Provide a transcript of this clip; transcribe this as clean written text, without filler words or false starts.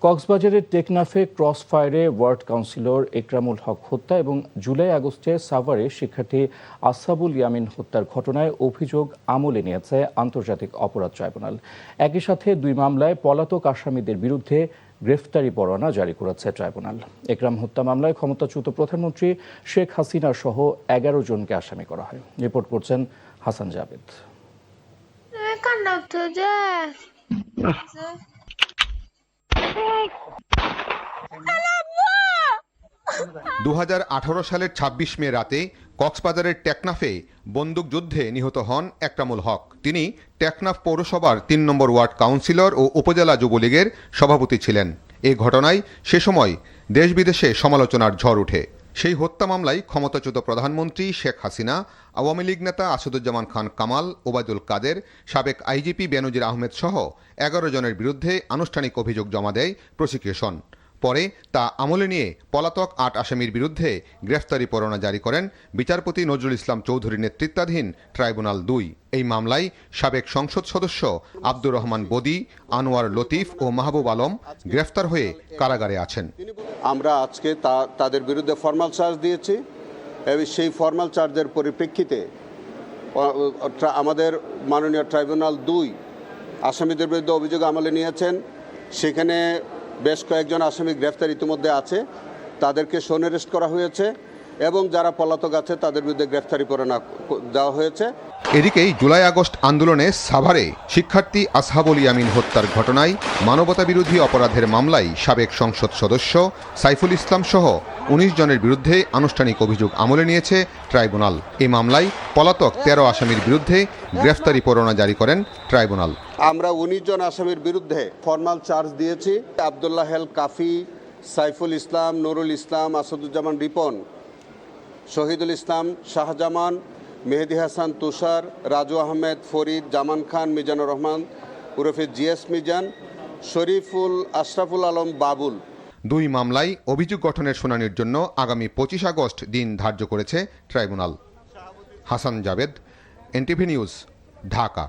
কক্সবাজারের টেকনাফে cross ফায়ারে ward councillor Ekramul Haque হত্যা এবং জুলাই আগস্টে সাভারে শিক্ষার্থী আসহাবুল ইয়ামিন হত্যার ঘটনায় অভিযোগ আমলে নিয়েছে আন্তর্জাতিক অপরাধ ট্রাইব্যুনাল। একই সাথে দুই মামলায় পলাতক আসামিদের বিরুদ্ধে গ্রেফতারি পরোয়ানা জারি করেছে ট্রাইব্যুনাল। একরাম হত্যা মামলায় ক্ষমতাচ্যুত প্রধানমন্ত্রী শেখ হাসিনা সহ 11 জনকে আসামি করা হয়। রিপোর্ট করছেন হাসান জাবেদ। 2018 সালের 26 মে রাতে কক্সবাজারের টেকনাফে বন্দুকযুদ্ধে নিহত হন একরামুল হক। তিনি টেকনাফ পৌরসভার 3 নম্বর ওয়ার্ড কাউন্সিলর ও উপজেলা যুবলীগের সভাপতি ছিলেন। এই ঘটনায় সে সময় দেশ বিদেশে সমালোচনার ঝড় ওঠে। সেই হত্যা মামলায় ক্ষমতাচ্যুত প্রধানমন্ত্রী শেখ হাসিনা, আওয়ামী লীগ নেতা আসাদুজ্জামান খান কামাল, ওবায়দুল কাদের, সাবেক আইজিপি বেনজির আহমেদ সহ 11 জনের বিরুদ্ধে আনুষ্ঠানিক অভিযোগ জমা দেয় প্রসিকিউশন। পরে তা আমলে নিয়ে পলাতক 8 আসামির বিরুদ্ধে গ্রেফতারি পরোয়ানা জারি করেন বিচারপতি নজরুল ইসলাম চৌধুরী নেতৃত্বাধীন ট্রাইব্যুনাল 2। এই মামলায় সাবেক সংসদ সদস্য আব্দুর রহমান বদি, আনোয়ার লতিফ ও মাহবুব আলম গ্রেফতার হয়ে কারাগারে আছেন। আমরা আজকে তাদের বিরুদ্ধে ফর্মাল চার্জ দিয়েছি এবং সেই ফর্মাল চার্জের পরিপ্রেক্ষিতে আমাদের মাননীয় ট্রাইব্যুনাল 2 আসামিদের বিরুদ্ধে অভিযোগ আমলে নিয়েছেন। সেখানে বেশ কয়েকজন আসামি গ্রেফতার ইতিমধ্যে আছে, তাদেরকে শোন অ্যারেস্ট করা হয়েছে এবং যারা পলাতক আছে তাদের বিরুদ্ধে গ্রেফতারি পরোয়ানা দেওয়া হয়েছে। এদিকেই জুলাই আগস্ট আন্দোলনে সাভারে শিক্ষার্থী আসহাবুল ইয়ামিন হত্যার ঘটনায় মানবতাবিরোধী অপরাধের মামলায় সাবেক সংসদ সদস্য সাইফুল ইসলাম সহ 19 জনের বিরুদ্ধে আনুষ্ঠানিক অভিযোগ আমলে নিয়েছে ট্রাইব্যুনাল। এই মামলায় পলাতক 13 আসামির বিরুদ্ধে গ্রেফতারি পরোয়ানা জারি করেন ট্রাইব্যুনাল। আমরা 19 জন আসামির বিরুদ্ধে ফর্মাল চার্জ দিয়েছি। আব্দুল্লাহ হেল কাফি, সাইফুল ইসলাম, নুরুল ইসলাম, আসাদুজ্জামান রিপন, শহীদুল ইসলাম, শাহজামান, মেহেদি হাসান তুষার, রাজু আহমেদ, ফরিদ, জামান খান, মিজানুর রহমান ওরফে জিএস মিজান, শরীফুল, আশরাফুল আলম বাবুল। 2 মামলায় অভিযোগ গঠনের শুনানির জন্য আগামী 25 আগস্ট দিন ধার্য করেছে tribunal. Hasan Jabed, NTV news, Dhaka.